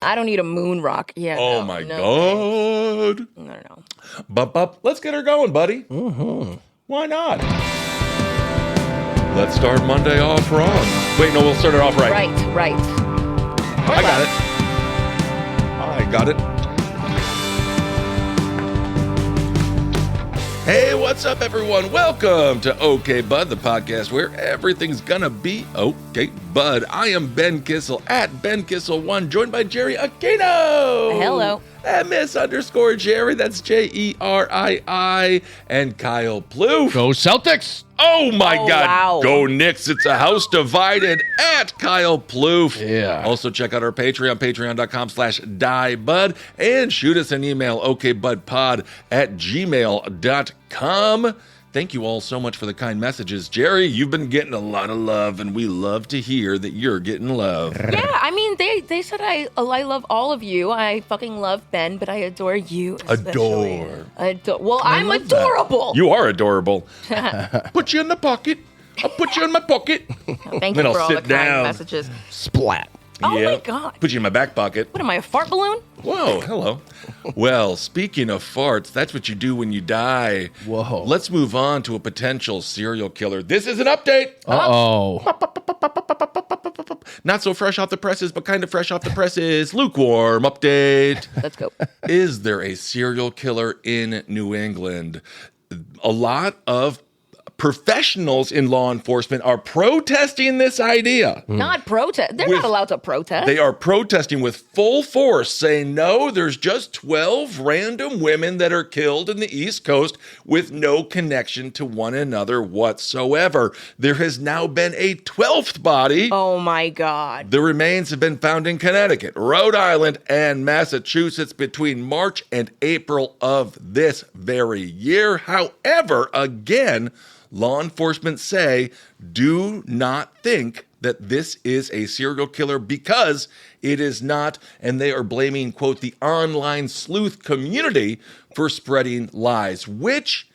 I don't need a moon rock. Yeah. Oh, my God. No. Bup. Let's get her going, buddy. Mm-hmm. Why not? Let's start Monday off wrong. Wait, no, we'll start it off right. Right. I got it. Hey, what's up, everyone? Welcome to OK Bud, the podcast where everything's gonna be okay, bud. I am Ben Kissel at BenKissel1, joined by Jerry Aquino. Hello. And Miss _ Jerry, that's Jerii, and Kyle Plouffe. Go Celtics! Oh my God! Wow. Go Knicks! It's a house divided at Kyle Plouffe. Yeah. Also check out our Patreon, patreon.com/diebud, and shoot us an email, okbudpod@gmail.com. Thank you all so much for the kind messages. Jerry, you've been getting a lot of love, and we love to hear that you're getting love. Yeah, I mean, they said I love all of you. I fucking love Ben, but I adore you especially. Well, I'm adorable. You are adorable. Put you in the pocket. I'll put you in my pocket. Thank Then you I'll for all the sit kind down. messages. Splat. Oh Yeah. my God. Put you in my back pocket. What am I, a fart balloon? Whoa, hello. Well, speaking of farts, that's what you do when you die. Whoa. Let's move on to a potential serial killer. This is an update. Uh-oh. Not so fresh off the presses, but kind of fresh off the presses. Lukewarm update. Let's go. Is there a serial killer in New England? A lot of professionals in law enforcement are protesting this idea. Not protest. They're not allowed to protest. They are protesting with full force, saying, no, there's just 12 random women that are killed in the East Coast with no connection to one another whatsoever. There has now been a 12th body. Oh my God. The remains have been found in Connecticut, Rhode Island, and Massachusetts between March and April of this very year. However, again, law enforcement say, do not think that this is a serial killer because it is not, and they are blaming, quote, the online sleuth community for spreading lies, which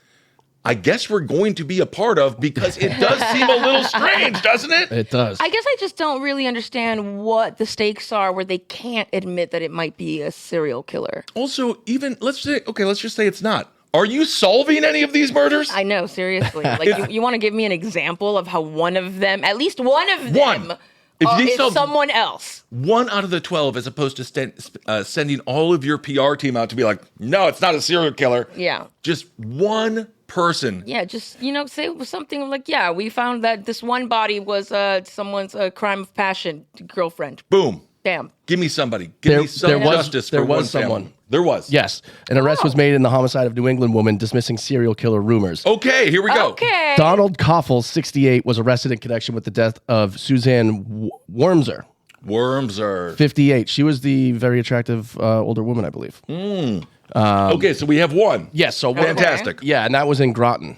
I guess we're going to be a part of because it does seem a little strange, doesn't it? It does. I guess I just don't really understand what the stakes are where they can't admit that it might be a serial killer. Also, even, let's just say it's not. Are you solving any of these murders? I know, seriously. Like, you want to give me an example of how one of them, at least one of them, is someone else? 1 out of the 12, as opposed to sending all of your PR team out to be like, no, it's not a serial killer. Yeah. Just one person. Yeah, just, say something like, yeah, we found that this one body was someone's crime of passion girlfriend. Boom. Bam. Give me somebody. Give me some justice for one family. There was. Yes. An arrest was made in the homicide of New England woman dismissing serial killer rumors. Okay, here we go. Okay. Donald Koffel, 68, was arrested in connection with the death of Suzanne Wormser, 58. She was the very attractive older woman, I believe. Okay, so we have one. Yes. So Fantastic. Yeah, and that was in Groton.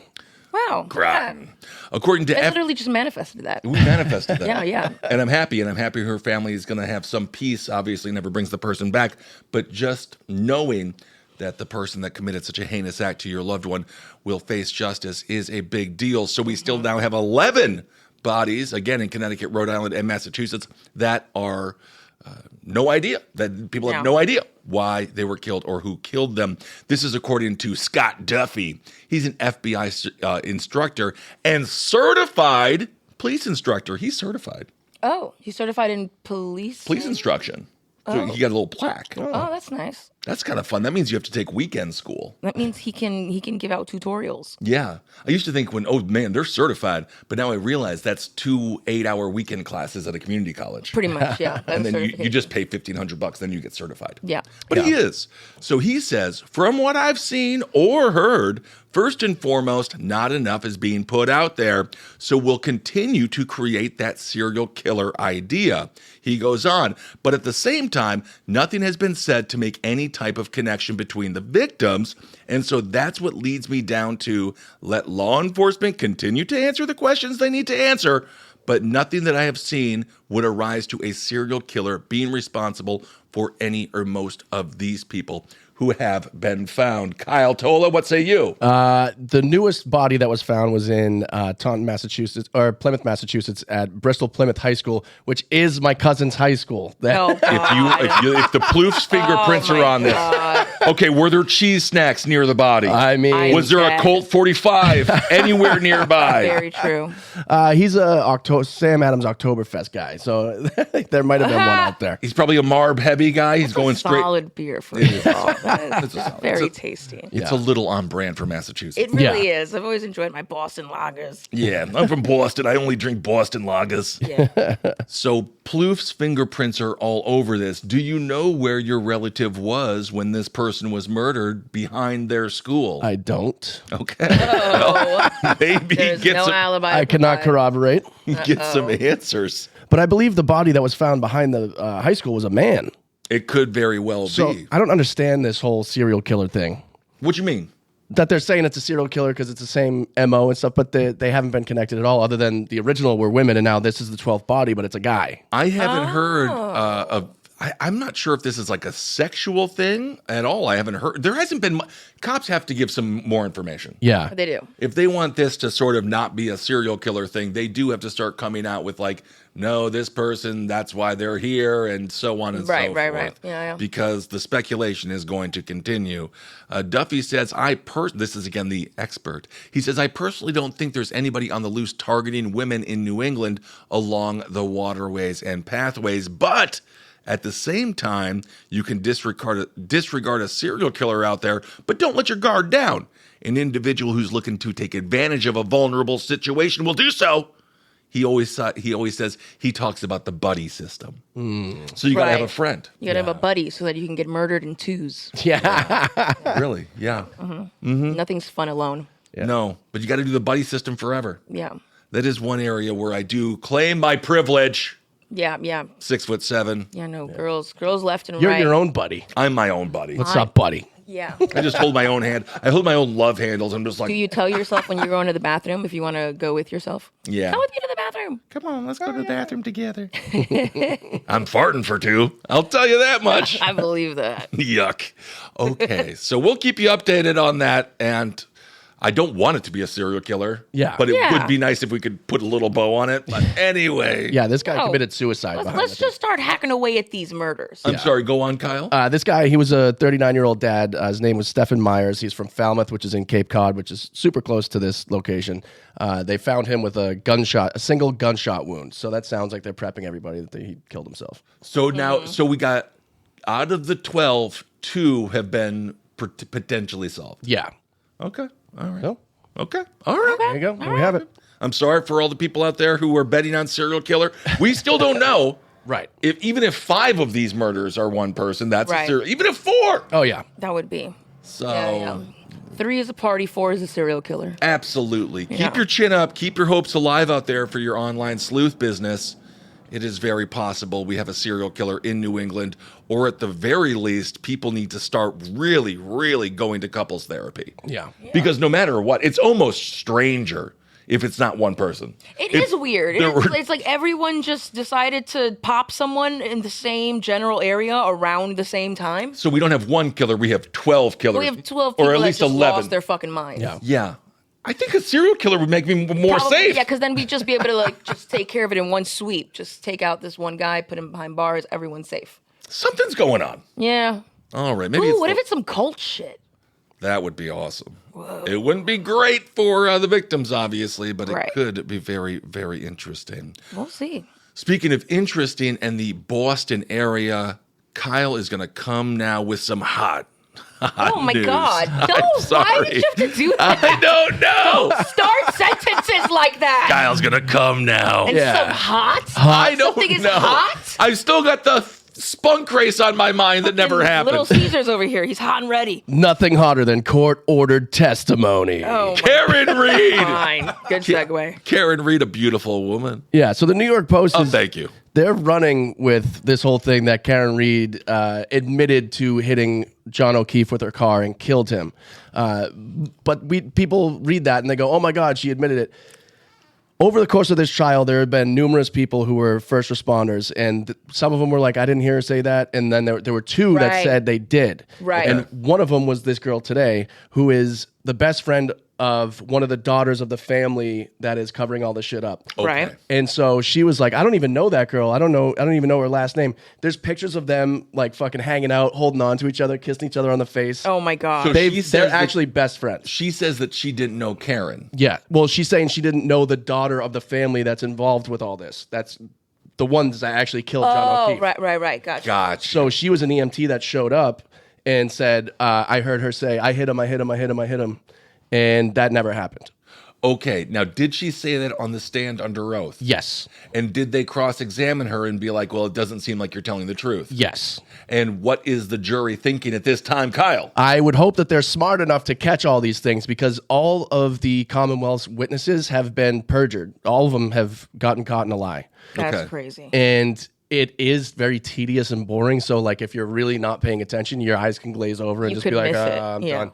Wow. Groton. According to I literally just manifested that. we manifested that. Yeah. And I'm happy her family is going to have some peace. Obviously, never brings the person back. But just knowing that the person that committed such a heinous act to your loved one will face justice is a big deal. So we still now have 11 bodies, again, in Connecticut, Rhode Island, and Massachusetts, that are no idea, that people have no idea why they were killed or who killed them. This is according to Scott Duffy. He's an FBI instructor and certified police instructor. He's certified. Oh, he's certified in police instruction. So he got a little plaque. Oh, that's nice. That's kind of fun. That means you have to take weekend school. That means he can give out tutorials. Yeah. I used to think they're certified, but now I realize that's 2 8-hour weekend classes at a community college. Pretty much, yeah. And then you just pay $1,500, then you get certified. Yeah. But he is. So he says, from what I've seen or heard, first and foremost, not enough is being put out there. So we'll continue to create that serial killer idea. He goes on, but at the same time, nothing has been said to make any type of connection between the victims. And so that's what leads me down to let law enforcement continue to answer the questions they need to answer, but nothing that I have seen would arise to a serial killer being responsible for any or most of these people who have been found. Kyle Tola, what say you? The newest body that was found was in Taunton, Massachusetts, or Plymouth, Massachusetts, at Bristol Plymouth High School, which is my cousin's high school. Oh, If the Plouf's fingerprints are on this, okay, were there cheese snacks near the body? I mean, was there a Colt 45 anywhere nearby? Very true. He's a Sam Adams Oktoberfest guy, so there might have been one out there. He's probably a Marb Heavy guy. He's going straight. Solid beer for you. It's very tasty. It's a little on brand for Massachusetts. It really is. I've always enjoyed my Boston lagers. Yeah, I'm from Boston. I only drink Boston lagers. Yeah. So Plouf's fingerprints are all over this. Do you know where your relative was when this person was murdered behind their school? I don't. Okay. Well, maybe There's get no some, alibi. I cannot corroborate. get some answers. But I believe the body that was found behind the high school was a man. It could very well So be. I don't understand this whole serial killer thing. What you mean? That they're saying it's a serial killer because it's the same MO and stuff, but they haven't been connected at all, other than the original were women, and now this is the 12th body, but it's a guy. I haven't heard of. I'm not sure if this is like a sexual thing at all. I haven't heard. There hasn't been. Cops have to give some more information. Yeah. They do. If they want this to sort of not be a serial killer thing, they do have to start coming out with like, no, this person, that's why they're here, and so on and so forth. Right. Yeah. Because the speculation is going to continue. Duffy says, this is again the expert. He says, I personally don't think there's anybody on the loose targeting women in New England along the waterways and pathways, but at the same time, you can disregard a serial killer out there, but don't let your guard down. An individual who's looking to take advantage of a vulnerable situation will do so. He always says he talks about the buddy system. So you got to have a friend. You got to have a buddy so that you can get murdered in twos. Yeah. Really? Yeah. Nothing's fun alone. Yeah. No, but you got to do the buddy system forever. Yeah. That is one area where I do claim my privilege. Yeah. 6'7". Yeah, no, girls left and You're right. your own buddy. I'm my own buddy. What's up, buddy? Yeah. I just hold my own hand. I hold my own love handles. I'm just like, Do you tell yourself when you're going to the bathroom if you want to go with yourself? yeah. Come with me to the bathroom. Come on, let's go to the bathroom together. I'm farting for two. I'll tell you that much. I believe that. Yuck. Okay, so we'll keep you updated on that. And I don't want it to be a serial killer. Yeah. But it Yeah. would be nice if we could put a little bow on it. But anyway. Yeah, this guy Oh, committed suicide. behind Let's it. just start hacking away at these murders. I'm sorry, go on, Kyle. This guy, he was a 39-year-old dad. His name was Stephen Myers. He's from Falmouth, which is in Cape Cod, which is super close to this location. They found him with a single gunshot wound. So that sounds like they're prepping everybody that he killed himself. So now, so we got, out of the 12, 2 have been potentially solved. Yeah. Okay. All right. So, Okay. All right. there you go. There we have it. I'm sorry for all the people out there who are betting on serial killer. We still don't know. Right. Even if 5 of these murders are one person, that's a Right. serial. Even if 4. Oh, yeah. That would be. So Yeah. 3 is a party, 4 is a serial killer. absolutely. Yeah. Keep your chin up. Keep your hopes alive out there for your online sleuth business. It is very possible we have a serial killer in New England, or at the very least, people need to start really, really going to couples therapy. Yeah. Because no matter what, it's almost stranger if it's not one person. It is weird. It's like everyone just decided to pop someone in the same general area around the same time. So we don't have one killer, we have 12 killers. We have 12 people or at least that just 11. lost their fucking minds. Yeah. Yeah. I think a serial killer would make me more Probably, safe. Yeah, because then we'd just be able to like just take care of it in one sweep. Just take out this one guy, put him behind bars, everyone's safe. Something's going on. Yeah. All right, maybe Ooh, what if it's some cult shit? that would be awesome. Whoa. It wouldn't be great for the victims, obviously, but it could be very, very interesting. We'll see. Speaking of interesting and the Boston area, Kyle is going to come now with some hot Oh my news. God. No, why did you have to do that? I don't know. Start sentences like that. Kyle's going to come now. And some hot? I don't Something is know. hot? I've still got the spunk race on my mind that never happened. Little Caesar's over here. He's hot and ready. Nothing hotter than court-ordered testimony. Oh, Karen Reed. fine. Good segue. Karen Reed, a beautiful woman. Yeah, so the New York Post is... Thank you. They're running with this whole thing that Karen Reed admitted to hitting John O'Keefe with her car and killed him. But people read that and they go, oh my God, she admitted it. Over the course of this trial, there have been numerous people who were first responders, and some of them were like, I didn't hear her say that. And then there were two that said they did. Right. And one of them was this girl today, who is the best friend of one of the daughters of the family that is covering all this shit up. Okay. Right. And so she was like, I don't even know that girl. I don't even know her last name. There's pictures of them like fucking hanging out, holding on to each other, kissing each other on the face. Oh my God. So They're actually best friends. She says that she didn't know Karen. Yeah. Well, she's saying she didn't know the daughter of the family that's involved with all this. That's the ones that actually killed John O'Keefe. Right. Gotcha. So she was an EMT that showed up and said, I heard her say, I hit him. And that never happened. Okay. Now, did she say that on the stand under oath? Yes. And did they cross-examine her and be like, well, it doesn't seem like you're telling the truth? Yes. And what is the jury thinking at this time, Kyle? I would hope that they're smart enough to catch all these things because all of the Commonwealth's witnesses have been perjured. All of them have gotten caught in a lie. That's Okay. crazy. And it is very tedious and boring. So, like, if you're really not paying attention, your eyes can glaze over and You just could be like, miss it. I'm Yeah. done.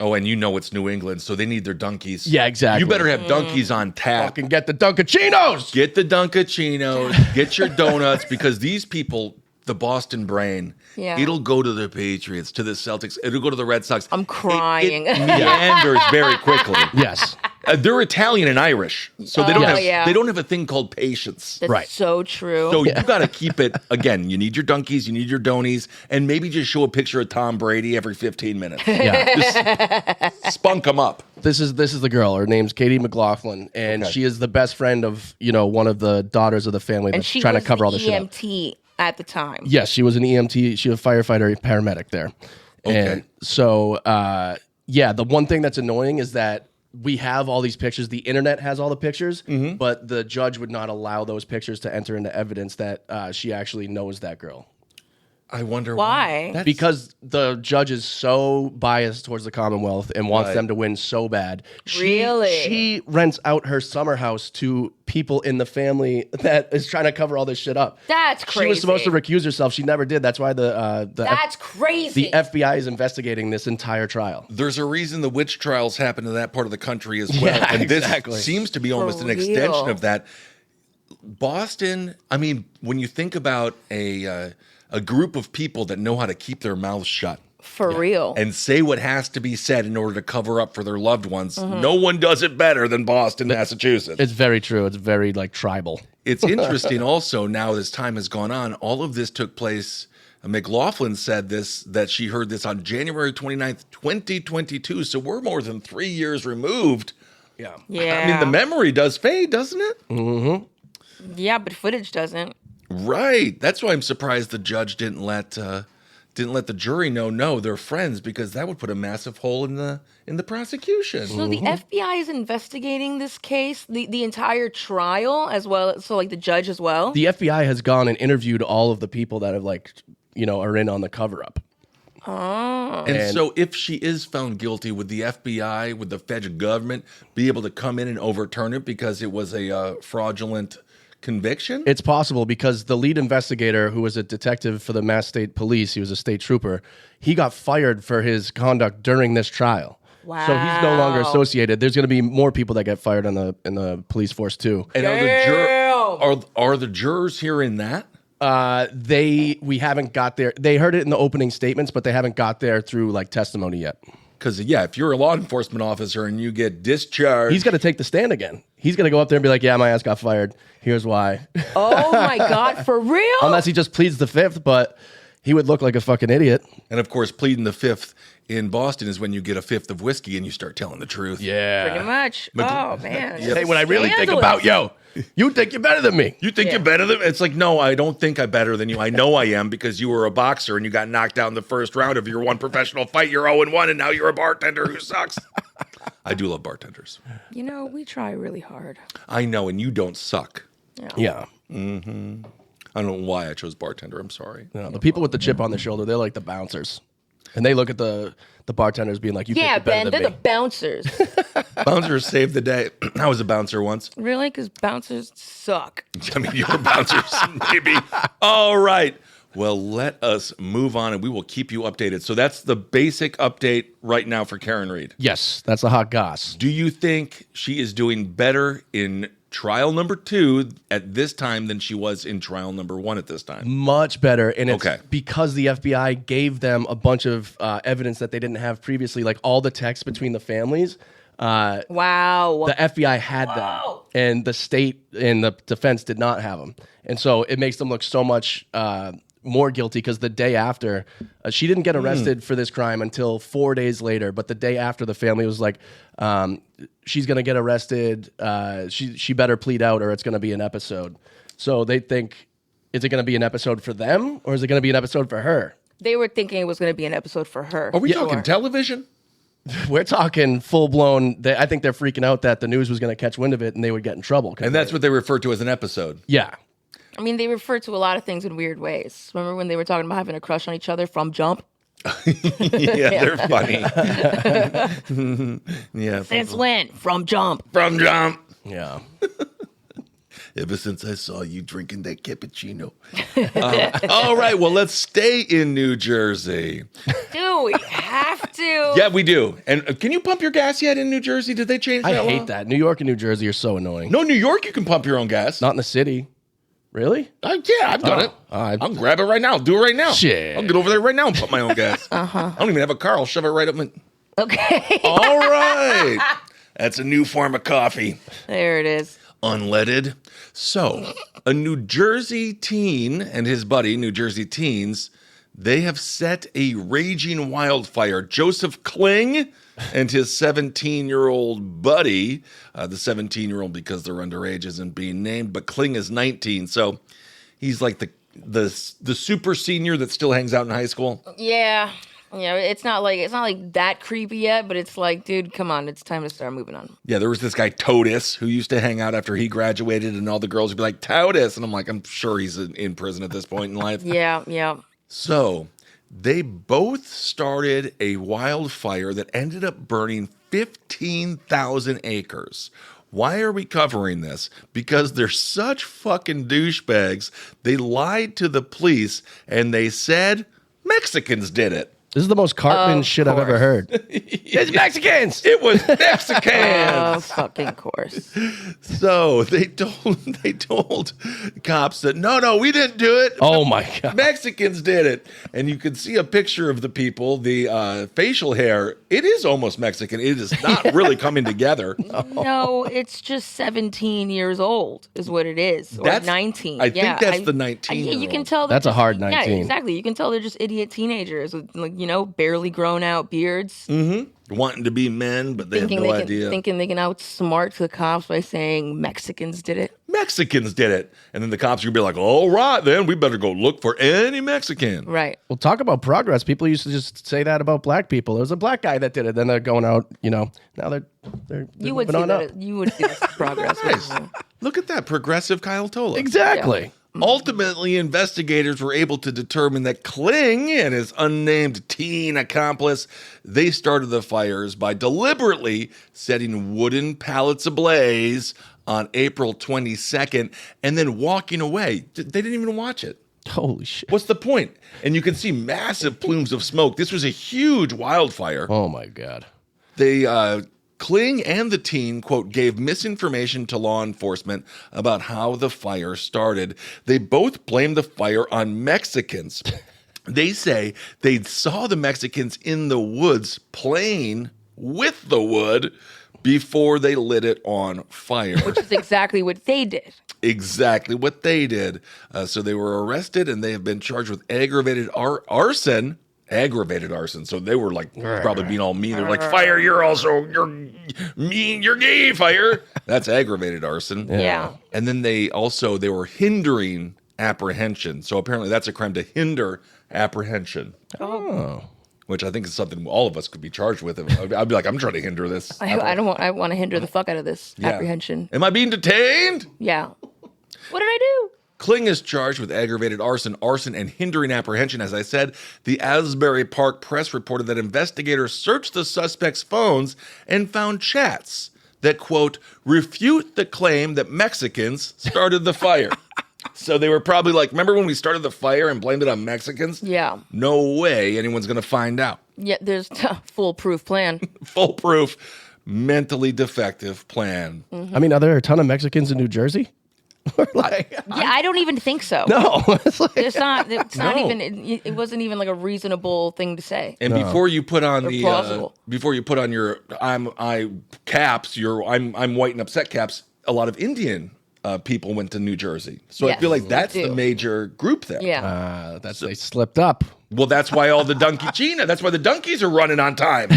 Oh, and you know it's New England, so they need their donkeys. Yeah, exactly. You better have donkeys on tap. Fucking get the Dunkachinos! Get the Dunkachinos, get your donuts, because these people, the Boston brain, Yeah. it'll go to the Patriots, to the Celtics, it'll go to the Red Sox. I'm crying. It meanders very quickly. Yes. They're Italian and Irish, so they don't Oh, have yeah. they don't have a thing called patience. That's Right. so true. So you got to keep it. Again, you need your donkeys, you need your donies, and maybe just show a picture of Tom Brady every 15 minutes. Yeah. Just spunk them up. This is the girl. Her name's Katie McLaughlin, and Okay. she is the best friend of, one of the daughters of the family and that's she trying to was cover all the this shit up. EMT at the time. Yes, she was an EMT. She was a firefighter, paramedic there. Okay. And so, the one thing that's annoying is that we have all these pictures. The internet has all the pictures, but the judge would not allow those pictures to enter into evidence that she actually knows that girl. I wonder Why? Because the judge is so biased towards the Commonwealth and wants Right. them to win so bad. Really? She rents out her summer house to people in the family that is trying to cover all this shit up. That's She was crazy. supposed to recuse herself. She never did. That's why That's crazy. the FBI is investigating this entire trial. There's a reason the witch trials happen in that part of the country as well. Yeah, and exactly. this seems to be almost an real. extension of that. Boston, I mean, when you think about a group of people that know how to keep their mouths shut For real. and say what has to be said in order to cover up for their loved ones, no one does it better than Boston, Massachusetts. It's very true. It's very tribal. It's interesting also now as time has gone on, all of this took place. McLaughlin said that she heard this on January 29th, 2022. So we're more than 3 years removed. Yeah. yeah. I mean, the memory does fade, doesn't it? Yeah, but footage doesn't. Right. That's why I'm surprised the judge didn't let the jury know they're friends, because that would put a massive hole in the prosecution. So the FBI is investigating this case, the entire trial as well. So like the judge as well. The FBI has gone and interviewed all of the people that have are in on the cover up. And so if she is found guilty, would the FBI, would the federal government be able to come in and overturn it because it was a fraudulent conviction? It's possible because the lead investigator, who was a detective for the Mass State Police, he was a state trooper, he got fired for his conduct during this trial. Wow. So he's no longer associated. There's going to be more people that get fired in the police force too. And are the jurors hearing that? We haven't got there. They heard it in the opening statements, but they haven't got there through testimony yet. Because, if you're a law enforcement officer and you get discharged... He's got to take the stand again. He's going to go up there and be like, yeah, my ass got fired. Here's why. Oh my God, for real? Unless he just pleads the fifth, but he would look like a fucking idiot. And, of course, pleading the fifth in Boston is when you get a fifth of whiskey and you start telling the truth. Yeah. Pretty much. Oh man. Hey, when I really think about you think you're better than me. You think you're better than... It's like, no, I don't think I'm better than you. I know I am, because you were a boxer and you got knocked out in the first round of your one professional fight. You're 0-1, and now you're a bartender who sucks. I do love bartenders. We try really hard. I know, and you don't suck. Yeah. I don't know why I chose bartender. I'm sorry. You know, the people with the chip on their shoulder, they're like the bouncers. And they look at the bartenders being like, you Yeah, think you're Ben, better they're than the me. bouncers. Bouncers saved the day. I was a bouncer once. Really? Because bouncers suck. I mean, you're bouncers, maybe. All right. Well, let us move on, and we will keep you updated. So that's the basic update right now for Karen Reed. Yes, that's the hot goss. Do you think she is doing better in trial number 2 at this time than she was in trial number 1 at this time. Much better. And it's Okay. because the FBI gave them a bunch of evidence that they didn't have previously, like all the texts between the families. Wow. The FBI had them, and the state and the defense did not have them. And so it makes them look so much more guilty because the day after, she didn't get arrested for this crime until 4 days later. But the day after, the family was like, she's going to get arrested. She better plead out or it's going to be an episode. So they think, is it going to be an episode for them or is it going to be an episode for her? They were thinking it was going to be an episode for her. Are we talking television? We're talking full-blown. I think they're freaking out that the news was going to catch wind of it and they would get in trouble. And that's what they refer to as an episode. Yeah. I mean, they refer to a lot of things in weird ways. Remember when they were talking about having a crush on each other from jump? Yeah, they're funny. Yeah. Since when? From jump. From jump. Yeah. Ever since I saw you drinking that cappuccino. All right, well, let's stay in New Jersey. Do we have to? Yeah, we do. And can you pump your gas yet in New Jersey? Did they change I that law? hate that. New York and New Jersey are so annoying. No, New York, you can pump your own gas. Not in the city. Really? Yeah, I've done it. I'll grab it right now. Do it right now. Shit. I'll get over there right now and put my own gas. I don't even have a car. I'll shove it right up my... Okay. All right. That's a new form of coffee. There it is. Unleaded. So, a New Jersey teen and his buddy, New Jersey teens, they have set a raging wildfire. Joseph Kling and his 17-year-old buddy, the 17-year-old because they're underage isn't being named, but Kling is 19. So, he's like the super senior that still hangs out in high school. Yeah. Yeah, it's not like that creepy yet, but it's like, dude, come on, it's time to start moving on. Yeah, there was this guy Totus who used to hang out after he graduated, and all the girls would be like, Totus, and I'm like, I'm sure he's in prison at this point in life. Yeah. So they both started a wildfire that ended up burning 15,000 acres. Why are we covering this? Because they're such fucking douchebags. They lied to the police and they said Mexicans did it. This is the most Cartman shit I've ever heard. It's Mexicans. It was Mexicans. Oh, fucking course. So they told cops that no, we didn't do it. Oh my God. Mexicans did it. And you can see a picture of the people, the facial hair. It is almost Mexican. It is not really coming together. No, it's just 17 years old is what it is. Or 19. I think that's the 19. You can tell. That's a hard 19. Yeah, exactly. You can tell they're just idiot teenagers with, like, barely grown out beards. Mm-hmm. Wanting to be men, but they have no idea. Thinking they can outsmart the cops by saying Mexicans did it. Mexicans did it. And then the cops are going to be like, all right, then we better go look for any Mexican. Right. Well, talk about progress. People used to just say that about black people. There was a black guy that did it. Then they're going out, now they're you would moving see on that. up. You would see this progress. Look at that progressive Kyle Tola. Exactly. Yeah. Ultimately, investigators were able to determine that Kling and his unnamed teen accomplice, they started the fires by deliberately setting wooden pallets ablaze on April 22nd and then walking away. They didn't even watch it. Holy shit. What's the point? And you can see massive plumes of smoke. This was a huge wildfire. Oh my God. They Kling and the teen, quote, gave misinformation to law enforcement about how the fire started. They both blamed the fire on Mexicans. They say they saw the Mexicans in the woods playing with the wood before they lit it on fire. Which is exactly what they did. Exactly what they did. So they were arrested and they have been charged with aggravated arson. Aggravated arson. So they were like probably being all mean. They were like, fire, you're mean, you're gay, fire. That's aggravated arson. Yeah. And then they were hindering apprehension. So apparently that's a crime to hinder apprehension. Oh. Which I think is something all of us could be charged with. I'd be like, I'm trying to hinder this. I want to hinder the fuck out of this apprehension. Am I being detained? Yeah. What did I do? Kling is charged with aggravated arson, and hindering apprehension. As I said, the Asbury Park Press reported that investigators searched the suspect's phones and found chats that, quote, refute the claim that Mexicans started the fire. So they were probably like, remember when we started the fire and blamed it on Mexicans? Yeah. No way anyone's going to find out. Yeah, there's foolproof plan. Foolproof. mentally defective plan. I mean, are there a ton of Mexicans in New Jersey? Yeah, I don't even think so. No. It's not even. It wasn't even like a reasonable thing to say. And before you put on your I'm white and upset caps, a lot of Indian people went to New Jersey. So I feel like that's the major group there. Yeah. They slipped up. Well, that's why all the that's why the donkeys are running on time.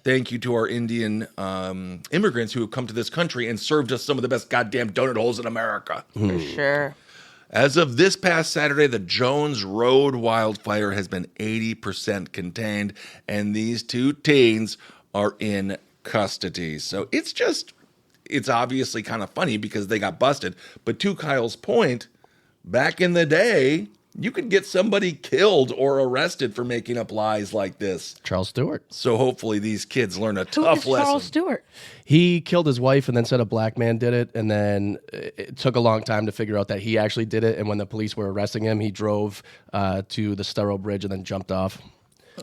Thank you to our Indian immigrants who have come to this country and served us some of the best goddamn donut holes in America. For sure. As of this past Saturday, the Jones Road wildfire has been 80% contained, and these two teens are in custody. So it's obviously kind of funny because they got busted. But to Kyle's point, back in the day, you could get somebody killed or arrested for making up lies like this. Charles Stewart. So hopefully these kids learn a Who tough is lesson. Charles Stewart? He killed his wife and then said a black man did it. And then it took a long time to figure out that he actually did it. And when the police were arresting him, he drove to the Sturrow Bridge and then jumped off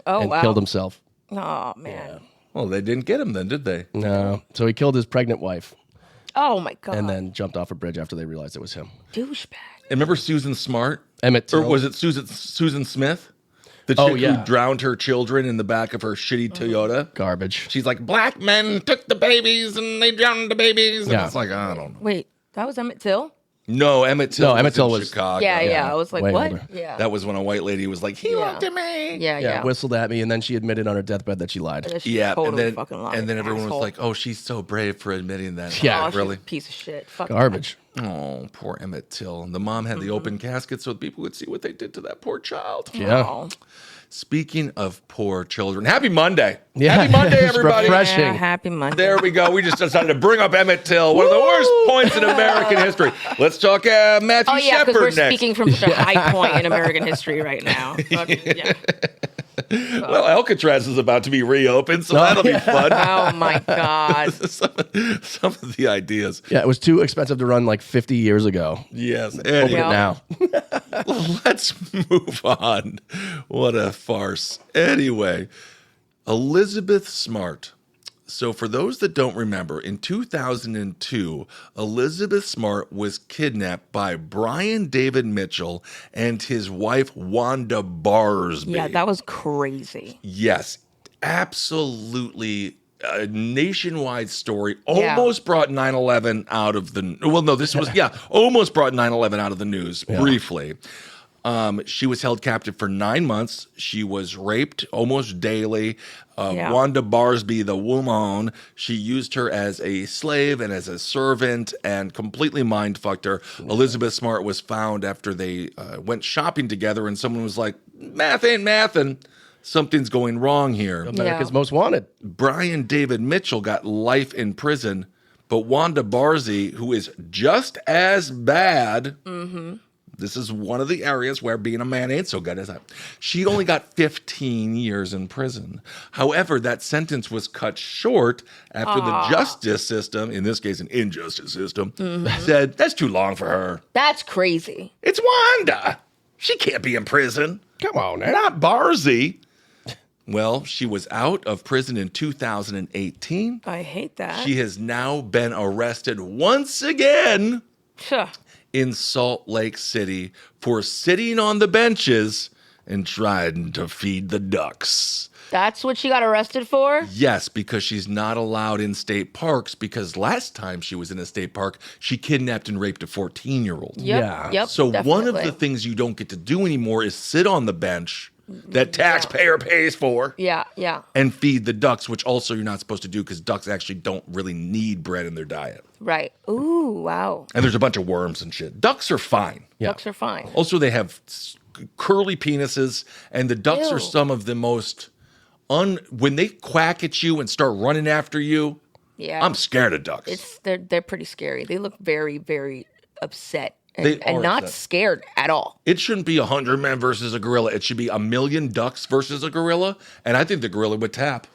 and killed himself. Oh, man. Well, they didn't get him then, did they? No. So he killed his pregnant wife Oh, my God. and then jumped off a bridge after they realized it was him. Douchebag. And remember Susan Smart? Emmett Till. Or was it Susan Smith? The chick who drowned her children in the back of her shitty Toyota? Garbage. She's like, black men took the babies and they drowned the babies. And it's like, I don't know. Wait, that was Emmett Till? No, Emmett Till was Chicago. Yeah. I was like, Way what? older. Yeah. That was when a white lady was like, he looked at me. Yeah. Whistled at me, and then she admitted on her deathbed that she lied. Totally fucking lied. and then everyone asshole. was like, oh, she's so brave for admitting that. Yeah. Oh, she's really? a piece of shit. Fuck Garbage. Oh, poor Emmett Till. And the mom had the open casket so people would see what they did to that poor child. Yeah. Oh. Speaking of poor children, happy Monday. Yeah. Happy Monday, It's everybody. refreshing. Yeah, happy Monday. There we go. We just decided to bring up Emmett Till, one of the worst points in American history. Let's talk Matthew Oh, yeah, because Shepard we're next. speaking from such a high point in American history right now. Yeah. Well, Alcatraz is about to be reopened, so that'll be fun. Oh, my God. some of the ideas. Yeah, it was too expensive to run like 50 years ago. Yes. Open Anyway, it now. let's move on. What a farce. Anyway, Elizabeth Smart. So for those that don't remember, in 2002, Elizabeth Smart was kidnapped by Brian David Mitchell and his wife, Wanda Barsby. Yeah, that was crazy. Yes, absolutely a nationwide story. Almost brought 9/11 out of the... Well, no, this was... almost brought 9/11 out of the news briefly. She was held captive for 9 months. She was raped almost daily. Wanda Barsby, the woman, she used her as a slave and as a servant and completely mind-fucked her. Elizabeth Smart was found after they went shopping together and someone was like, math ain't math and something's going wrong here. America's Most Wanted. Brian David Mitchell got life in prison, but Wanda Barsby, who is just as bad... This is one of the areas where being a man ain't so good as that. She only got 15 years in prison. However, that sentence was cut short after the justice system, in this case an injustice system, said that's too long for her. That's crazy. It's Wanda. She can't be in prison. Come on, now. Not Barsby. Well, she was out of prison in 2018. I hate that. She has now been arrested once again in Salt Lake City for sitting on the benches and trying to feed the ducks. That's what she got arrested for? Yes, because she's not allowed in state parks because last time she was in a state park, she kidnapped and raped a 14-year-old. Yep, So definitely. one of the things you don't get to do anymore is sit on the bench that taxpayer pays for. Yeah. And feed the ducks, which also you're not supposed to do because ducks actually don't really need bread in their diet. Right. Ooh, wow. And there's a bunch of worms and shit. Ducks are fine. Ducks are fine. Also, they have curly penises, and the ducks are some of the most... when they quack at you and start running after you, I'm scared of ducks. They're pretty scary. They look very, very upset. They And are not upset. scared at all. It shouldn't be 100 men versus a gorilla. It should be 1,000,000 ducks versus a gorilla, and I think the gorilla would tap.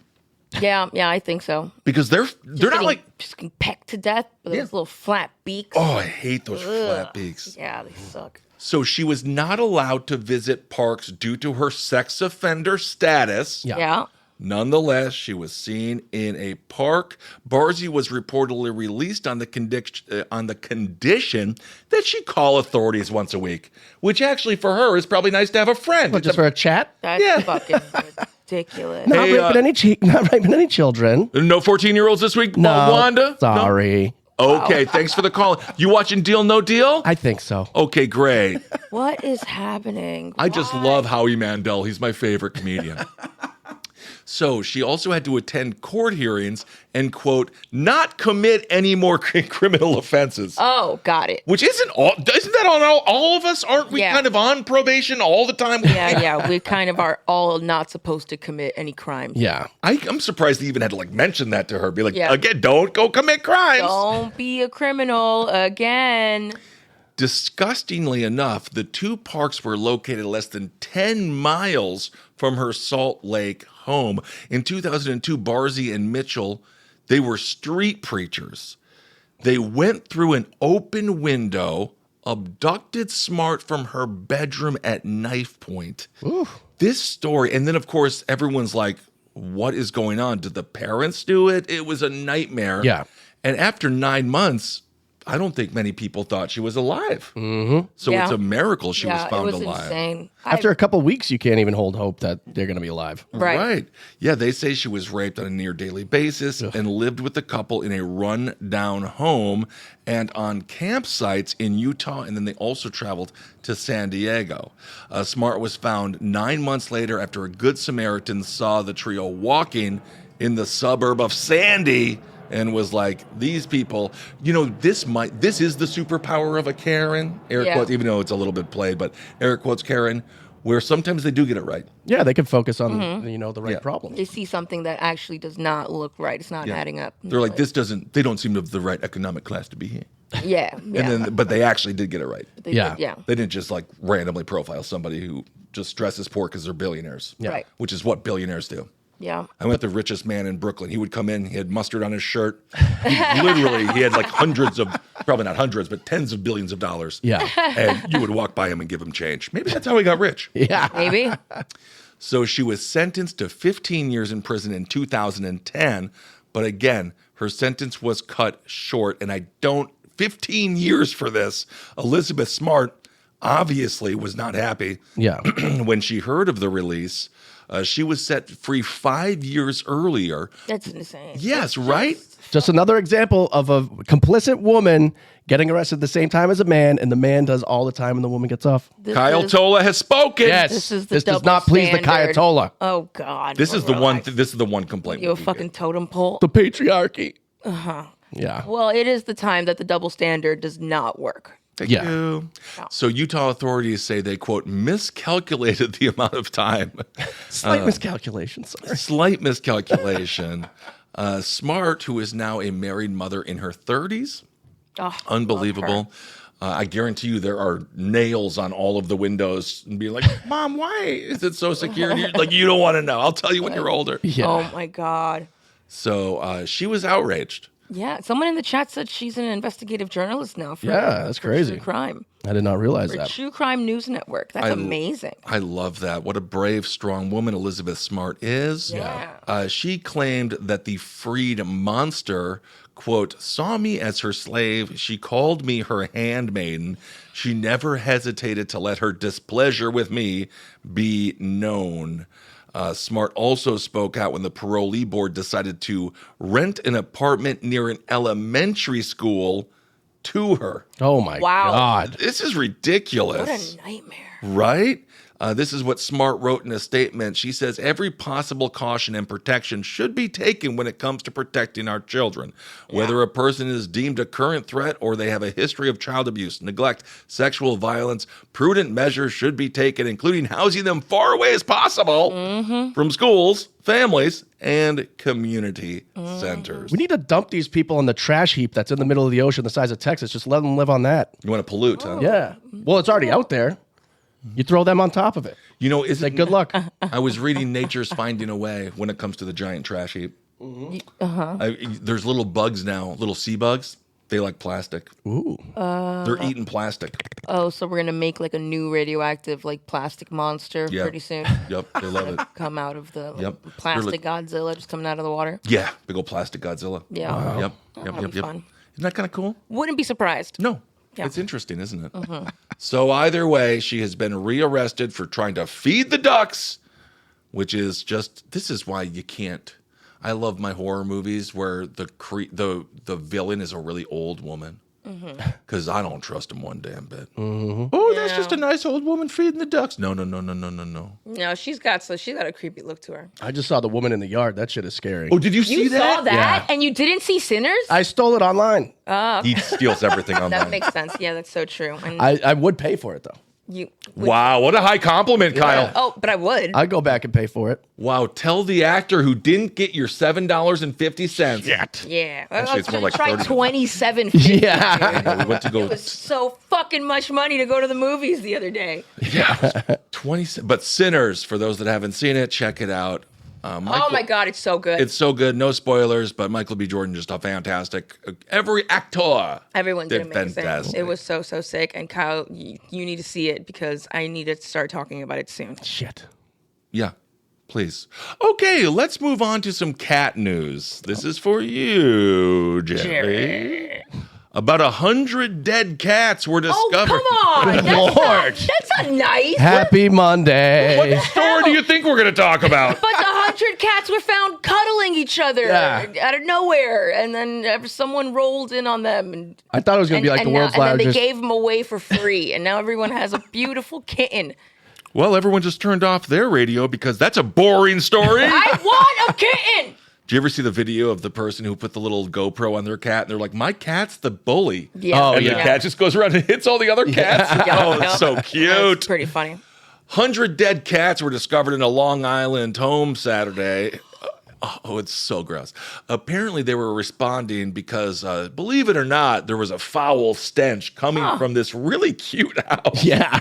Yeah, I think so. Because they're not like... Just getting pecked to death with those little flat beaks. Oh, I hate those flat beaks. Yeah, they suck. So she was not allowed to visit parks due to her sex offender status. Yeah. Nonetheless, she was seen in a park. Barzy was reportedly released on the condition that she call authorities once a week, which actually for her is probably nice to have a friend. What, just for a chat? That's fucking ridiculous. Not Hey, raping any children. No 14-year-olds this week, No, Wanda? sorry. No? Okay, thanks for the call. You watching Deal No Deal? I think so. Okay, great. What is happening? I just love Howie Mandel. He's my favorite comedian. So she also had to attend court hearings and, quote, not commit any more criminal offenses. Oh, got it. Which isn't that on all of us? Aren't we kind of on probation all the time? Yeah. We kind of are all not supposed to commit any crimes. Yeah. I'm surprised they even had to mention that to her. Be like, again, don't go commit crimes. Don't be a criminal again. Disgustingly enough, the two parks were located less than 10 miles from her Salt Lake home. In 2002, Barzy and Mitchell, they were street preachers. They went through an open window, abducted Smart from her bedroom at knife point. Ooh. This story, and then of course, everyone's like, what is going on? Did the parents do it? It was a nightmare. Yeah. And after 9 months, I don't think many people thought she was alive. Mm-hmm. So it's a miracle she was found it was alive. Insane. After a couple weeks, you can't even hold hope that they're going to be alive. Right. Yeah, they say she was raped on a near daily basis and lived with the couple in a run-down home and on campsites in Utah, and then they also traveled to San Diego. Smart was found 9 months later after a Good Samaritan saw the trio walking in the suburb of Sandy and was like, these people, this is the superpower of a Karen, air quotes, even though it's a little bit played, but air quotes Karen, where sometimes they do get it right. Yeah, they can focus on the right problem. They see something that actually does not look right. It's not adding up. They're like, they don't seem to have the right economic class to be here. Yeah. But they actually did get it right. They did. They didn't just randomly profile somebody who just dresses poor because they're billionaires. Yeah. Right. Which is what billionaires do. Yeah. I met the richest man in Brooklyn. He would come in, he had mustard on his shirt. He had hundreds of, probably not hundreds, but tens of billions of dollars. Yeah. And you would walk by him and give him change. Maybe that's how he got rich. Yeah. Maybe. So she was sentenced to 15 years in prison in 2010. But again, her sentence was cut short. And 15 years for this. Elizabeth Smart obviously was not happy. Yeah. When she heard of the release. She was set free 5 years earlier. That's insane. Yes, right? Just another example of a complicit woman getting arrested at the same time as a man, and the man does all the time and the woman gets off. Kyle Tola has spoken. Yes. This does not please the standard. Kayatollah. Oh, God. This is the one. This is the one complaint. You a fucking totem pole? The patriarchy. Uh-huh. Yeah. Well, it is the time that the double standard does not work. Thank you. So Utah authorities say they, quote, miscalculated the amount of time. Slight miscalculation, sorry. Slight miscalculation. Smart, who is now a married mother in her 30s. Oh, Unbelievable. I guarantee you there are nails on all of the windows and be like, Mom, why is it so secure? And you're like, you don't want to know. I'll tell you when you're older. Yeah. Oh, my God. So she was outraged. Yeah, someone in the chat said she's an investigative journalist now. That's crazy. True crime. I did not realize For that. True Crime News Network. That's amazing. I love that. What a brave, strong woman Elizabeth Smart is. Yeah. She claimed that the freed monster, quote, saw me as her slave. She called me her handmaiden. She never hesitated to let her displeasure with me be known. Smart also spoke out when the parolee board decided to rent an apartment near an elementary school to her. Oh, my God. This is ridiculous. What a nightmare. Right? This is what Smart wrote in a statement. She says, every possible caution and protection should be taken when it comes to protecting our children. Whether a person is deemed a current threat or they have a history of child abuse, neglect, sexual violence, prudent measures should be taken, including housing them far away as possible from schools, families, and community centers. We need to dump these people in the trash heap that's in the middle of the ocean the size of Texas. Just let them live on that. You want to pollute, huh? Yeah. Well, it's already out there. You throw them on top of it. Is Like, good luck. I was reading Nature's Finding a Way when it comes to the giant trash heap. There's little bugs now, little sea bugs. They like plastic. Ooh. They're eating plastic. Oh, so we're going to make like a new radioactive like plastic monster Yeah. pretty soon. Yep, they love it. Come out of the Yep. plastic Godzilla just coming out of the water. Yeah, big old plastic Godzilla. Yeah. Yep, yep, That'll yep, be yep. fun. Isn't that kind of cool? Wouldn't be surprised. No. Yeah. It's interesting, isn't it? So either way, she has been rearrested for trying to feed the ducks, which is just, this is why you can't. I love my horror movies where the villain is a really old woman. Because I don't trust him one damn bit. Oh, that's just a nice old woman feeding the ducks. No. No, she's got a creepy look to her. I just saw the woman in the yard. That shit is scary. Oh, did you see You that? saw that Yeah. and you didn't see Sinners? I stole it online. He steals everything online. That makes sense. Yeah, that's so true. And I would pay for it, though. you Wow, what a high compliment, Kyle. Oh, but I would. I'd go back and pay for it. Wow, tell the actor who didn't get your $7.50. Yeah. Actually, it's more like try 30. $27.50. Yeah. We went to go. It was so fucking much money to go to the movies the other day. Yeah, 20. But Sinners, for those that haven't seen it, check it out. Oh my God, it's so good. It's so good. No spoilers, but Michael B. Jordan just a fantastic. Every actor. Everyone did amazing. fantastic. It was so sick. And Kyle, you need to see it because I need to start talking about it soon. Shit. Yeah, please. Okay, let's move on to some cat news. This is for you, Jerry. About 100 dead cats were discovered. Oh, come on. That's not nice. Happy Monday. What story do you think we're going to talk about? But the 100 cats were found cuddling each other out of nowhere, and then someone rolled in on them. And, I thought it was going to be like the world's and then largest. they gave them away for free, and now everyone has a beautiful kitten. Well, everyone just turned off their radio because that's a boring story. I want a kitten. Do you ever see the video of the person who put the little GoPro on their cat and they're like, my cat's the bully? Yeah. And the cat just goes around and hits all the other cats? Yeah. Oh, it's so cute. It's pretty funny. 100 dead cats were discovered in a Long Island home Saturday. Oh, it's so gross. Apparently, they were responding because, believe it or not, there was a foul stench coming from this really cute house. Yeah.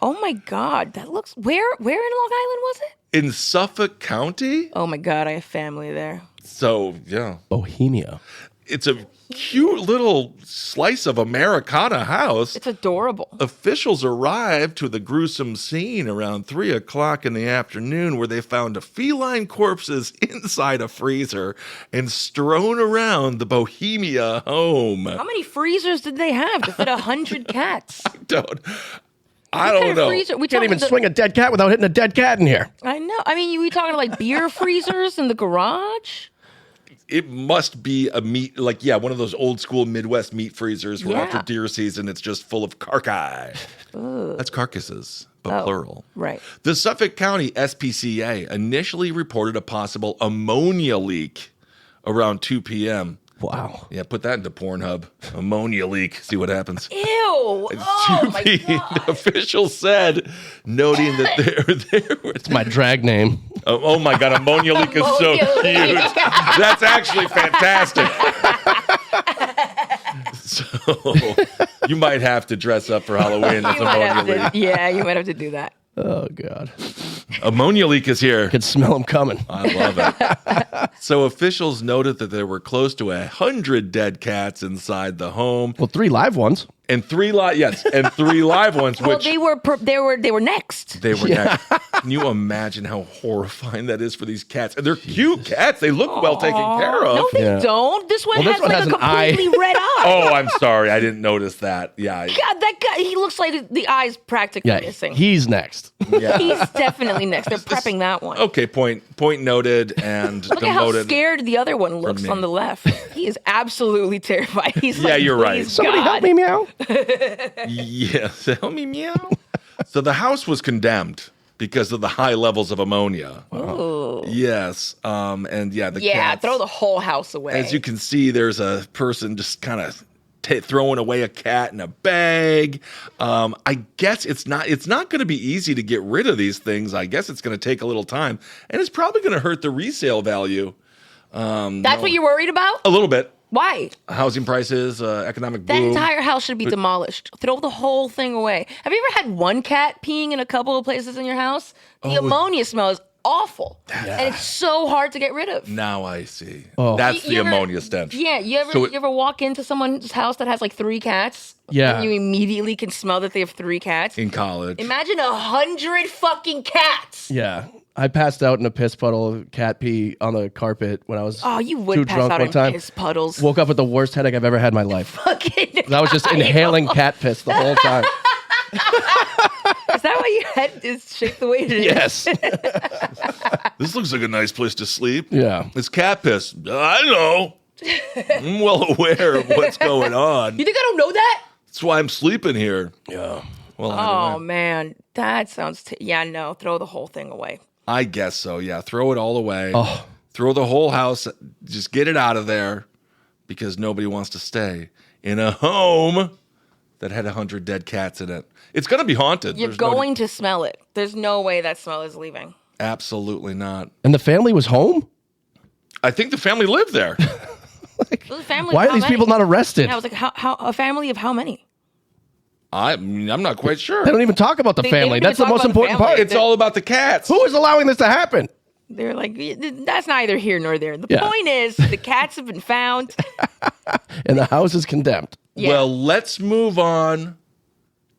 Oh my God, that looks. Where in Long Island was it? In Suffolk County? Oh my God, I have family there. So, yeah. Bohemia. It's a cute little slice of Americana house. It's adorable. Officials arrived to the gruesome scene around 3 o'clock in the afternoon where they found feline corpses inside a freezer and strewn around the Bohemia home. How many freezers did they have to fit 100 cats? I don't know. Freezer? We Can't even talking swing a dead cat without hitting a dead cat in here. I know. I mean, we talking like beer freezers in the garage? It must be a meat, one of those old school Midwest meat freezers where after deer season, it's just full of carcass. That's carcasses, but plural. Right. The Suffolk County SPCA initially reported a possible ammonia leak around 2 p.m. Wow. Yeah, put that into Pornhub. Ammonia leak. See what happens. Ew. Oh, my 2 p.m. God. The official said, noting that there were... It's my drag name. Oh my God, ammonia leak is so Ammonia cute. leak. That's actually fantastic. So you might have to dress up for Halloween as You might ammonia have leak. to, yeah, you might have to do that. Oh, God. Ammonia leak is here. I can smell him coming. I love it. So officials noted that there were close to 100 dead cats inside the home. Well, 3 live ones. And 3 live ones, Well, which they were next. they were next. Can you imagine how horrifying that is for these cats? And they're cute cats. They look well taken care of. No, they Yeah. don't. This one Well, this has one like has a an eye. completely red eye. Oh, I'm sorry. I didn't notice that. Yeah. God, that guy, he looks like the eye's practically Yeah, missing. he's next. Yeah. He's definitely next. They're prepping that one. Okay, point noted and Look at how demoted. scared the other one looks me. on the left. He is absolutely terrified. He's Yeah, like, you're right. "Please, Somebody God." help me, meow. Yes, help me meow. So the house was condemned because of the high levels of ammonia. Ooh. Yes, and the Yeah, cats, throw the whole house away. As you can see, there's a person just kind of throwing away a cat in a bag. I guess it's not going to be easy to get rid of these things. I guess it's going to take a little time, and it's probably going to hurt the resale value. That's what you're worried about? A little bit. Why? Housing prices, economic That boom. entire house should be demolished. Throw the whole thing away. Have you ever had one cat peeing in a couple of places in your house? The ammonia smell is awful. And it's so hard to get rid of. Now I see. Oh. That's the You ever- ammonia stench. Yeah, you ever walk into someone's house that has like 3 cats? Yeah. And you immediately can smell that they have 3 cats? In college. Imagine 100 fucking cats. Yeah. I passed out in a piss puddle of cat pee on the carpet when I was Oh, you too would pass drunk out one in time. piss puddles. Woke up with the worst headache I've ever had in my life. Fucking I was just inhaling cat piss the whole time. Is that why your head is shaped the way it is? Yes. This looks like a nice place to sleep. Yeah. It's cat piss. I know. I'm well aware of what's going on. You think I don't know that? That's why I'm sleeping here. Yeah. Well, Oh, either way. man. That sounds... yeah, no. Throw the whole thing away. I guess so. Yeah. Throw it all away. Oh. Throw the whole house. Just get it out of there because nobody wants to stay in a home that had 100 dead cats in it. It's going to be haunted. You're There's going to smell it. There's no way that smell is leaving. Absolutely not. And the family was home? I think the family lived there. It was a family of Why are how these people many? not arrested? Yeah, I was like, how a family of how many? I'm not quite sure. They don't even talk about the They family. don't even That's the talk most about the important family. part. It's all about the cats. Who is allowing this to happen? They're like, that's neither here nor there. The Yeah. point is, the cats have been found. And the house is condemned. Yeah. Well, let's move on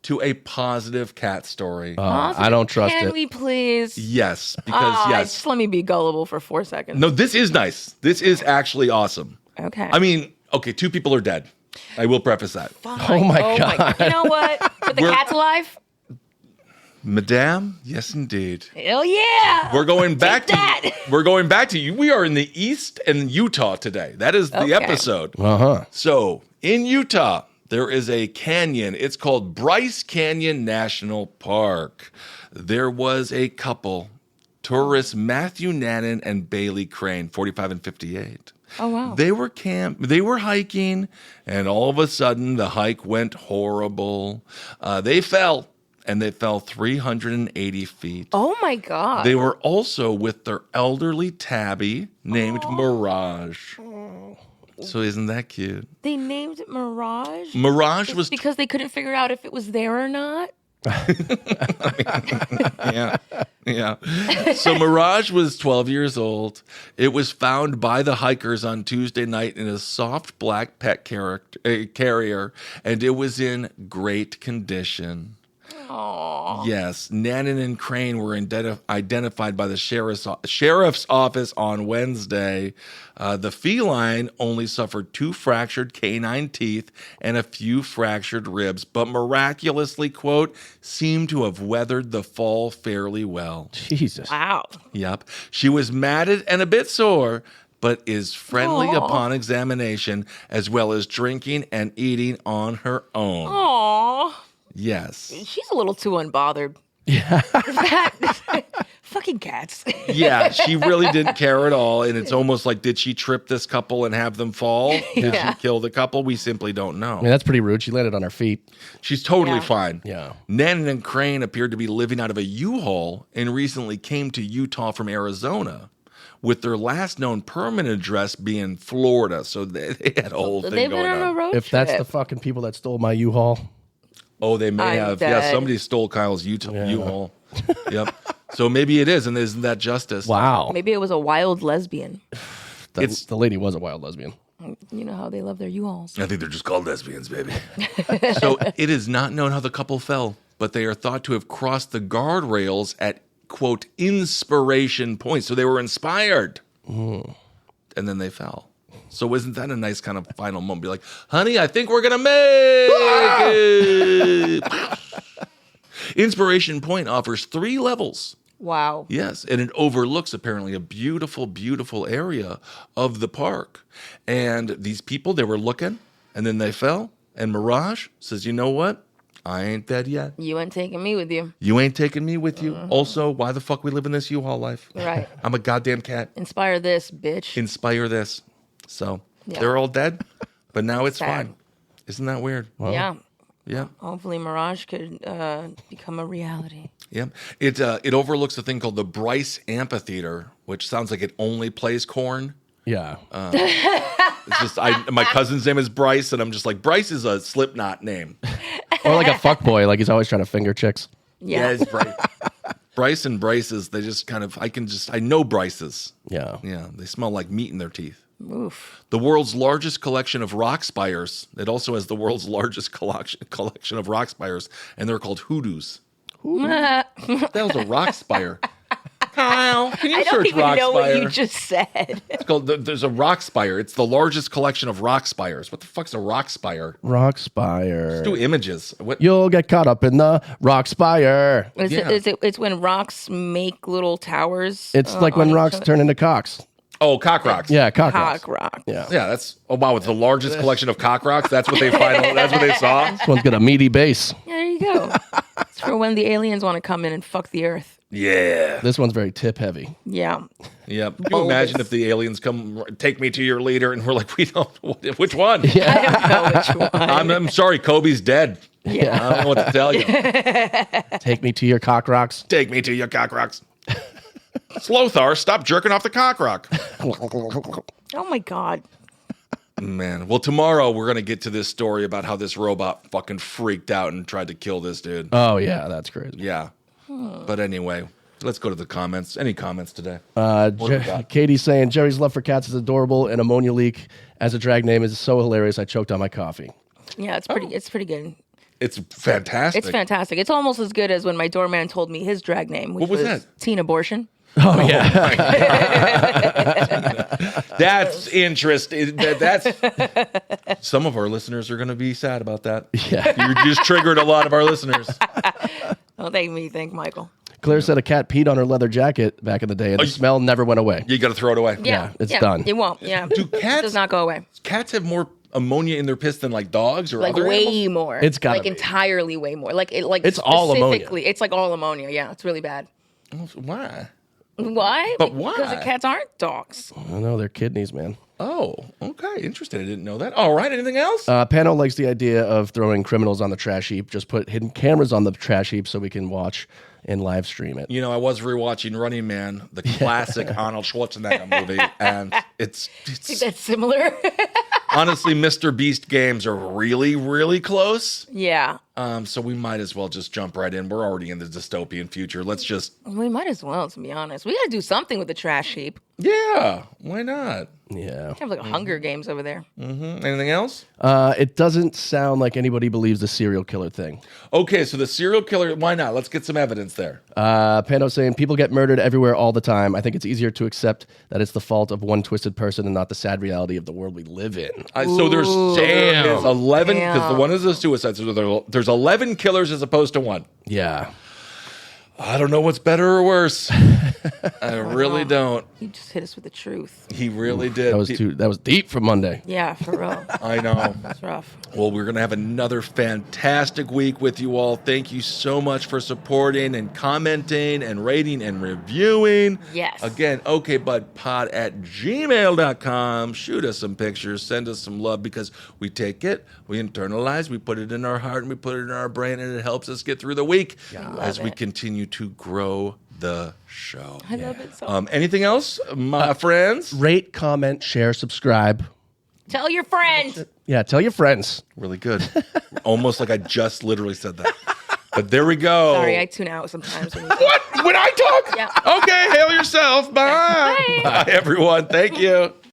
to a positive cat story. I don't trust Can it. we please? Yes, because yes. Just let me be gullible for 4 seconds. No, this is nice. This is actually awesome. Okay. I mean, okay, 2 people are dead. I will preface that. Fine. Oh my God. You know what? But the cat's alive? Madame, yes indeed. Hell yeah. We're going back Take that. We're going back to you. We are in the East and Utah today. That is the Okay. episode. Uh-huh. So, in Utah, there is a canyon. It's called Bryce Canyon National Park. There was a couple, tourists Matthew Nannon and Bailey Crane, 45 and 58. Oh, wow. They were hiking, and all of a sudden the hike went horrible. They fell, and they fell 380 feet. Oh, my God. They were also with their elderly tabby named Mirage. So isn't that cute? They named it Mirage? Mirage was Because they couldn't figure out if it was there or not? yeah. So Mirage was 12 years old. It was found by the hikers on Tuesday night in a soft black pet carrier, and it was in great condition. Aww. Yes, Nannon and Crane were identified by the sheriff's office on Wednesday. The feline only suffered 2 fractured canine teeth and a few fractured ribs, but miraculously, quote, seemed to have weathered the fall fairly well. Jesus. Wow. Yep. She was matted and a bit sore, but is friendly Aw. upon examination, as well as drinking and eating on her own. Aww. Yes. She's a little too unbothered. Yeah. Fucking cats. Yeah, she really didn't care at all. And it's almost like, did she trip this couple and have them fall? Did Yeah. she kill the couple? We simply don't know. I mean, that's pretty rude. She landed on her feet. She's totally Yeah. fine. Yeah. Nannon and Crane appeared to be living out of a U-Haul and recently came to Utah from Arizona, with their last known permanent address being Florida. So they had a whole thing They've been going on a on. road If trip. that's the fucking people that stole my U-Haul. Oh, they may I'm have. Yeah, dead. somebody stole Kyle's U-Haul. Yep. So maybe it is, and isn't that justice? Wow. Maybe it was a wild lesbian. The lady was a wild lesbian. You know how they love their U-Hauls. I think they're just called lesbians, baby. So it is not known how the couple fell, but they are thought to have crossed the guardrails at, quote, inspiration point. So they were inspired. And then they fell. So isn't that a nice kind of final moment? Be like, honey, I think we're going to make it. Inspiration Point offers 3 levels. Wow. Yes, and it overlooks apparently a beautiful, beautiful area of the park. And these people, they were looking, and then they fell. And Mirage says, you know what? I ain't dead yet. You ain't taking me with you. You ain't taking me with you. Also, why the fuck we live in this U-Haul life? Right. I'm a goddamn cat. Inspire this, bitch. Inspire this. So Yeah. they're all dead, but now it's Sad. fine. Isn't that weird? Yeah. Yeah. Hopefully Mirage could become a reality. Yeah. It overlooks a thing called the Bryce Amphitheater, which sounds like it only plays corn. Yeah. It's just my cousin's name is Bryce, and I'm just like, Bryce is a Slipknot name. Or like a fuckboy. Like he's always trying to finger chicks. Yeah. it's Bryce. Bryce and Bryce's, they just kind of, I know Bryce's. Yeah. Yeah, they smell like meat in their teeth. Oof. The world's largest collection of rock spires. It also has the world's largest collection of rock spires, and they're called hoodoos. That was a rock spire. Kyle, can you I don't search even rock know spire? what you just said. It's called, there's a rock spire. It's the largest collection of rock spires. What the fuck's a rock spire? Rock spire. Let's do images. What? You'll get caught up in the rock spire. It's when rocks make little towers? It's like when rocks turn into cocks. Oh, cock rocks. Yeah, cock rocks. Cock rock. Yeah. Yeah, that's, oh wow, it's the largest collection of cock rocks. That's what they that's what they saw. This one's got a meaty base. Yeah, there you go. It's for when the aliens want to come in and fuck the earth. Yeah. This one's very tip heavy. Yeah. Yep. Can you imagine if the aliens come, take me to your leader, and we're like, we don't, which one? Yeah. I don't know which one. I'm sorry, Kobe's dead. Yeah. I don't know what to tell you. Take me to your cock rocks. Take me to your cock rocks. Slothar, stop jerking off the cock rock. Oh my God. Man. Well, tomorrow we're going to get to this story about how this robot fucking freaked out and tried to kill this dude. Oh, yeah, that's crazy. Yeah. But anyway, let's go to the comments. Any comments today? Katie's saying, Jerry's love for cats is adorable, and ammonia leak as a drag name is so hilarious, I choked on my coffee. Yeah, it's pretty good. It's fantastic. It's fantastic. It's almost as good as when my doorman told me his drag name, which What was that? Teen Abortion. Oh, yeah. That's interesting. That's some of our listeners are going to be sad about that. Yeah. You just triggered a lot of our listeners. Don't make me think, Michael. Claire said a cat peed on her leather jacket back in the day, and the smell never went away. You got to throw it away. Yeah, it's done. It won't. Yeah. Do cats It does not go away. Cats have more ammonia in their piss than like dogs or Like other way animals? more. It's gotta like be. entirely way more. Like It's all ammonia. specifically, it's like all ammonia. Yeah, it's really bad. Why? Why? But why? Because the cats aren't dogs. I know, they're kidneys, man. Oh, okay. Interesting. I didn't know that. All right. Anything else? Pano likes the idea of throwing criminals on the trash heap. Just put hidden cameras on the trash heap so we can watch and live stream it. You know, I was rewatching Running Man, the classic Arnold Schwarzenegger movie, and it's That's similar. honestly, Mr. Beast games are really, really close. Yeah. So we might as well just jump right in. We're already in the dystopian future. Let's just, We might as well, to be honest. We got to do something with the trash heap. yeah, why not? Yeah. Have like a Hunger Games over there. Anything else? It doesn't sound like anybody believes the serial killer thing. Okay, so the serial killer, why not? Let's get some evidence there. Pano saying people get murdered everywhere all the time. I think it's easier to accept that it's the fault of one twisted person and not the sad reality of the world we live in. So there's 11, because the Damn. one is a suicide, so there's 11 killers as opposed to one. Yeah. I don't know what's better or worse. I really don't. You just hit us with the truth. He really did. That was deep for Monday. Yeah, for real. I know. That's rough. Well, we're going to have another fantastic week with you all. Thank you so much for supporting and commenting and rating and reviewing. Yes. Again, okbudpod@gmail.com. Shoot us some pictures. Send us some love because we take it, we internalize, we put it in our heart, and we put it in our brain, and it helps us get through the week as we continue to grow the show. I love it so much. Anything else, my friends? Rate, comment, share, subscribe. Tell your friends. Yeah, tell your friends. Really good. Almost like I just literally said that. But there we go. Sorry, I tune out sometimes. When you What? When I talk? Yeah. Okay, hail yourself. Bye. Bye. Bye, everyone. Thank you.